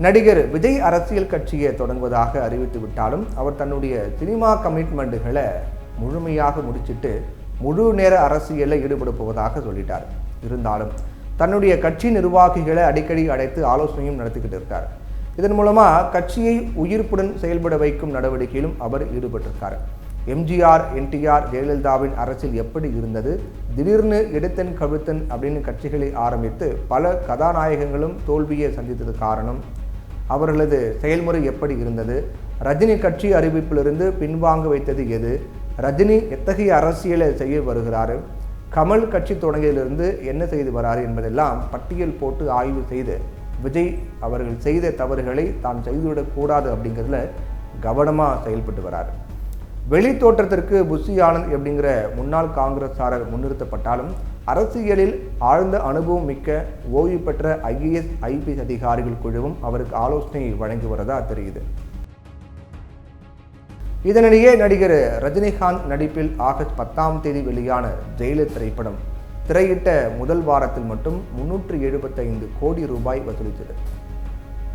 நடிகர் விஜய் அரசியல் கட்சியை தொடங்குவதாக அறிவித்து விட்டாலும் அவர் தன்னுடைய சினிமா கமிட்மெண்ட்டுகளை முழுமையாக முடிச்சிட்டு முழு நேர அரசியலில் ஈடுபட போவதாக சொல்லிட்டார். இருந்தாலும் தன்னுடைய கட்சி நிர்வாகிகளை அடிக்கடி அழைத்து ஆலோசனையும் நடத்திக்கிட்டு இருக்கார். இதன் மூலமாக கட்சியை உயிர்ப்புடன் செயல்பட வைக்கும் நடவடிக்கையிலும் அவர் ஈடுபட்டிருக்கார். எம்ஜிஆர், என்டிஆர், ஜெயலலிதாவின் அரசியல் எப்படி இருந்தது, திடீர்னு எடுத்தன் கவிழ்த்தன் அப்படின்னு கட்சிகளை ஆரம்பித்து பல கதாநாயகங்களும் தோல்வியை சந்தித்தது காரணம், அவர்களது செயல்முறை எப்படி இருந்தது, ரஜினி கட்சி அறிவிப்பிலிருந்து பின்வாங்க வைத்தது எது, ரஜினி எத்தகைய அரசியலை செய்ய வருகிறாரு, கமல் கட்சி தொடங்கியதிலிருந்து என்ன செய்து வராரு என்பதெல்லாம் பட்டியல் போட்டு ஆய்வு செய்து விஜய் அவர்கள் செய்த தவறுகளை தான் செய்துவிடக்கூடாது அப்படிங்கிறதுல கவனமாக செயல்பட்டு வராரு. வெளி தோற்றத்திற்கு புஷி ஆனந்த் அப்படிங்கிற முன்னாள் காங்கிரஸாரர் முன்னிறுத்தப்பட்டாலும் அரசியலில் ஆழ்ந்த அனுபவம் மிக்க ஓய்வு பெற்ற IAS, IPS அதிகாரிகள் குழுவும் அவருக்கு ஆலோசனை வழங்கி வரதா தெரியுது. இதனிடையே நடிகர் ரஜினிகாந்த் நடிப்பில் ஆகஸ்ட் 10ஆம் தேதி வெளியான ஜெயிலர் திரைப்படம் திரையிட்ட முதல் வாரத்தில் மட்டும் 375 கோடி ரூபாய் வசூலித்தது.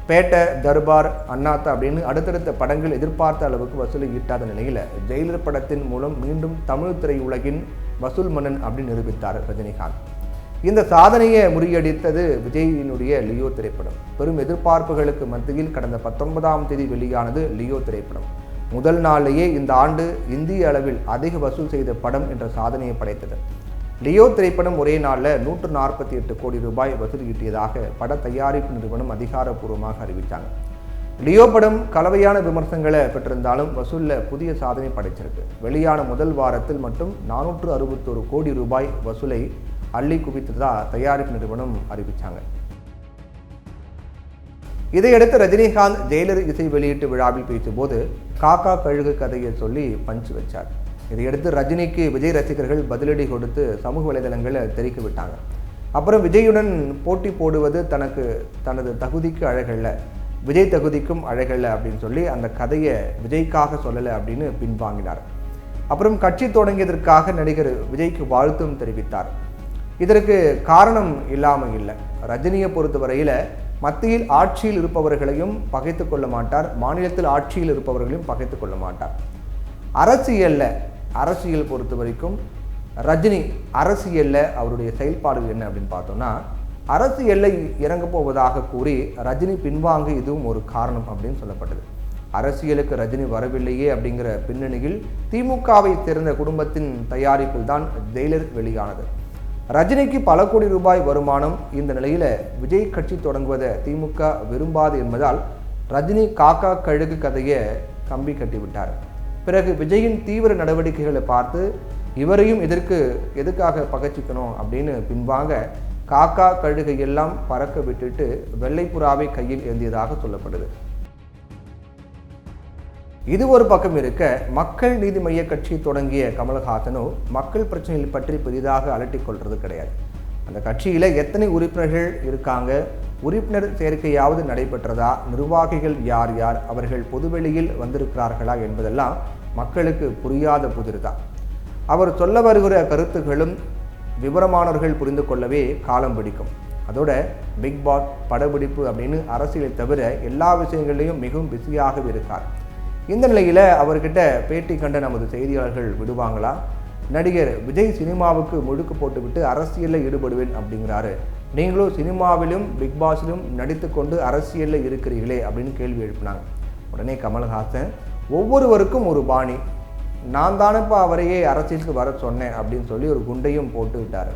பேட்டை, தர்பார், அண்ணாத்தா அப்படின்னு அடுத்தடுத்த படங்கள் எதிர்பார்த்த அளவுக்கு வசூலை ஈட்டாத நிலையில் ஜெயிலர் படத்தின் மூலம் மீண்டும் தமிழ் திரையுலகின் வசூல் மன்னன் அப்படின்னு நிரூபித்தார் ரஜினிகாந்த். இந்த சாதனையை முறியடித்தது விஜயினுடைய லியோ திரைப்படம். பெரும் எதிர்பார்ப்புகளுக்கு மத்தியில் கடந்த 19ஆம் தேதி வெளியானது லியோ திரைப்படம். முதல் நாளிலேயே இந்த ஆண்டு இந்திய அளவில் அதிக வசூல் செய்த படம் என்ற சாதனையை படைத்தது. லியோ திரைப்படம் ஒரே நாளில் 148 கோடி ரூபாய் வசூல் ஈட்டியதாக பட தயாரிப்பு நிறுவனம் அதிகாரப்பூர்வமாக அறிவித்தாங்க. லியோ படம் கலவையான விமர்சனங்களை பெற்றிருந்தாலும் வசூலில் புதிய சாதனை படைச்சிருக்கு. வெளியான முதல் வாரத்தில் மட்டும் 461 கோடி ரூபாய் வசூலை அள்ளி குவித்ததா தயாரிப்பு நிறுவனம் அறிவித்தாங்க. இதையடுத்து ரஜினிகாந்த் ஜெயிலர் இசை வெளியீட்டு விழாவில் பேசும்போது காக்கா கழுகு கதையை சொல்லி பஞ்சு வச்சார். இதையடுத்து ரஜினிக்கு விஜய் ரசிகர்கள் பதிலடி கொடுத்து சமூக வலைதளங்களை தெரிவிக்க விட்டாங்க. அப்புறம் விஜயுடன் போட்டி போடுவது தனது தகுதிக்கு அழகல்ல, விஜய் தகுதிக்கும் அழகல்ல அப்படின்னு சொல்லி அந்த கதையை விஜய்க்காக சொல்லலை அப்படின்னு பின்வாங்கினார். அப்புறம் கட்சி தொடங்கியதற்காக நடிகர் விஜய்க்கு வாழ்த்தும் தெரிவித்தார். இதற்கு காரணம் இல்லாமல் இல்லை. ரஜினியை பொறுத்தவரையில் மத்தியில் ஆட்சியில் இருப்பவர்களையும் பகைத்து கொள்ள மாட்டார், மாநிலத்தில் ஆட்சியில் இருப்பவர்களையும் பகைத்து கொள்ள மாட்டார். அரசியல் பொறுத்த வரைக்கும் ரஜினி அரசியலில் அவருடைய செயல்பாடுகள் என்ன அப்படின்னு பார்த்தோம்னா, அரசியலில் இறங்க போவதாக கூறி ரஜினி பின்வாங்க இதுவும் ஒரு காரணம் அப்படின்னு சொல்லப்பட்டது. அரசியலுக்கு ரஜினி வரவில்லையே அப்படிங்கிற பின்னணியில் திமுகவை சேர்ந்த குடும்பத்தின் தயாரிப்பில் தான் ஜெயிலர் வெளியானது. ரஜினிக்கு பல கோடி ரூபாய் வருமானம். இந்த நிலையில் விஜய் கட்சி தொடங்குவதை திமுக விரும்பாது என்பதால் ரஜினி காக்கா கழுகு கதையை கம்பி கட்டிவிட்டார். பிறகு விஜயின் தீவிர நடவடிக்கைகளை பார்த்து இவரையும் எதுக்காக பகச்சிக்கணும் அப்படின்னு பின்வாங்க காக்கா கழுகை எல்லாம் பறக்க விட்டுட்டு வெள்ளைப்புறாவை கையில் ஏந்தியதாக சொல்லப்படுது. இது ஒரு பக்கம் இருக்க, மக்கள் நீதி மைய கட்சி தொடங்கிய கமல்ஹாசனோ மக்கள் பிரச்சனைகள் பற்றி பெரிதாக அலட்டிக் கொள்வது கிடையாது. அந்த கட்சியில் எத்தனை உறுப்பினர்கள் இருக்காங்க, உறுப்பினர் சேர்க்கையாவது நடைபெற்றதா, நிர்வாகிகள் யார் யார், அவர்கள் பொதுவெளியில் வந்திருக்கிறார்களா என்பதெல்லாம் மக்களுக்கு புரியாத புதிர்தான். அவர் சொல்ல வருகிற கருத்துகளும் விவரமானவர்கள் புரிந்து கொள்ளவே காலம் பிடிக்கும். அதோட பிக் பாஸ், படப்பிடிப்பு அப்படின்னு அரசியலை தவிர எல்லா விஷயங்களையும் மிகவும் பிஸியாகவே இருக்கார். இந்த நிலையில் அவர்கிட்ட பேட்டி கண்ட நமது செய்தியாளர்கள் விடுவாங்களா? நடிகர் விஜய் சினிமாவுக்கு முழுக்கு போட்டுவிட்டு அரசியலில் ஈடுபடுவேன் அப்படிங்கிறாரு, நீங்களும் சினிமாவிலும் பிக் பாஸிலும் நடித்து கொண்டு அரசியலில் இருக்கிறீர்களே அப்படின்னு கேள்வி எழுப்பினாங்க. உடனே கமல்ஹாசன், ஒவ்வொருவருக்கும் ஒரு பாணி, நான் தானப்பா அவரையே அரசியலுக்கு வர சொன்னேன் அப்படின்னு சொல்லி ஒரு குண்டையும் போட்டு விட்டார்.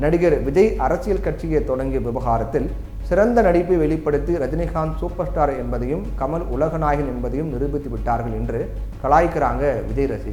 நடிகர் விஜய் அரசியல் கட்சியை தொடங்கிய விவகாரத்தில் சிறந்த நடிப்பை வெளிப்படுத்தி ரஜினிகாந்த் சூப்பர் ஸ்டார் என்பதையும் கமல் உலகநாயகன் என்பதையும் நிரூபித்து விட்டார்கள் என்று கலாய்க்கிறாங்க விஜய் ரசிகர்கள்.